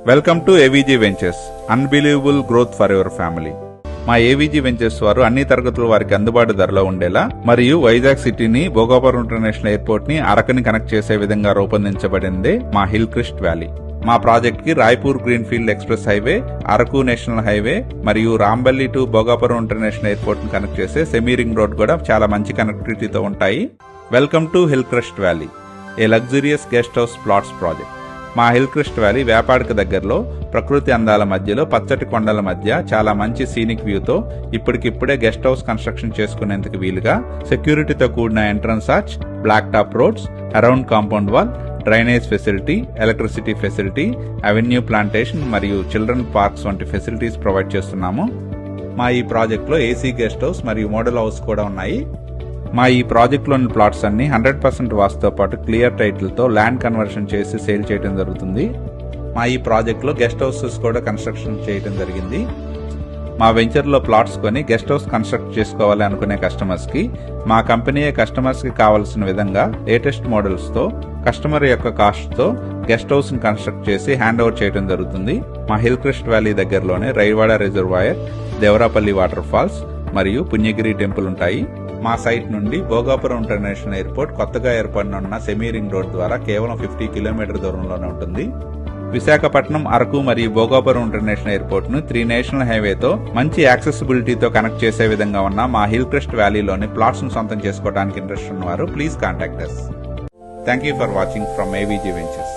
Welcome to AVG ventures, unbelievable growth for your family. మా AVG ventures వారు అన్ని తరగతుల వారికి అందుబాటు ధరలో ఉండేలా మరియు వైజాగ్ సిటీని భోగాపురం ఇంటర్నేషనల్ ఎయిర్పోర్ట్ ని అరకుని కనెక్ట్ చేసే విధంగా రూపొందించబడింది మా హిల్ క్రెస్ట్ వ్యాలీ. మా ప్రాజెక్ట్ కి Raipur greenfield express highway, Araku national highway మరియు Rambilli to Bhogapuram international airport ని కనెక్ట్ చేసే సెమీ రింగ్ రోడ్ కూడా చాలా మంచి కనెక్టివిటీతో ఉంటాయి. Welcome to hill Crest valley, A luxurious guest house plots project. మా హిల్ క్రెస్ట్ వ్యాలీ వ్యాపాడికి దగ్గరలో ప్రకృతి అందాల మధ్యలో పచ్చటి కొండల మధ్య చాలా మంచి సీనిక్ వ్యూతో ఇప్పటికిప్పుడే గెస్ట్ హౌస్ కన్స్ట్రక్షన్ చేసుకునేందుకు వీలుగా సెక్యూరిటీతో కూడిన entrance arch, black top roads, around compound wall, drainage facility, electricity facility, avenue plantation మరియు చిల్డ్రన్ పార్క్స్ వంటి ఫెసిలిటీస్ ప్రొవైడ్ చేస్తున్నాము. మా ఈ ప్రాజెక్ట్లో ఏసీ గెస్ట్ హౌస్ మరియు మోడల్ హౌస్ కూడా ఉన్నాయి. మా ఈ ప్రాజెక్ట్లోని ప్లాట్స్ అన్ని 100% వాస్తుతో పాటు క్లియర్ టైటిల్తో ల్యాండ్ కన్వర్షన్ చేసి సేల్ చేయడం జరుగుతుంది. మా ఈ ప్రాజెక్ట్లో గెస్ట్ హౌసెస్ కూడా కన్స్ట్రక్షన్ చేయడం జరిగింది. మా వెంచర్లో ప్లాట్స్ కొని గెస్ట్ హౌస్ కన్స్ట్రక్ట్ చేసుకోవాలి అనుకునే కస్టమర్స్కి మా కంపెనీయే కస్టమర్స్కి కావాల్సిన విధంగా లేటెస్ట్ మోడల్స్తో కస్టమర్ యొక్క కాస్ట్తో గెస్ట్ హౌస్ని కన్స్ట్రక్ట్ చేసి హ్యాండ్ ఓవర్ చేయడం జరుగుతుంది. మా హిల్ క్రెస్ట్ వ్యాలీ దగ్గరలోనే Raiwada reservoir, Devarapalli waterfalls మరియు పుణ్యగిరి టెంపుల్ ఉంటాయి. మా సైట్ నుండి భోగాపురం ఇంటర్నేషనల్ ఎయిర్పోర్ట్ కొత్తగా ఏర్పడనున్న సెమీ రింగ్ రోడ్ ద్వారా కేవలం 50 కిలోమీటర్ దూరంలోనే ఉంటుంది. విశాఖపట్నం, అరకు మరియు భోగాపురం ఇంటర్నేషనల్ ఎయిర్పోర్ట్ ను 3 నేషనల్ హైవేతో మంచి యాక్సెసిబిలిటీతో కనెక్ట్ చేసే విధంగా ఉన్న మా హిల్ క్రెస్ట్ వ్యాలీలోని ప్లాట్స్ ను సొంతం చేసుకోవడానికి ఇంట్రెస్ట్ ఉన్నవారు please contact us. Thank you for watching from AVG ventures.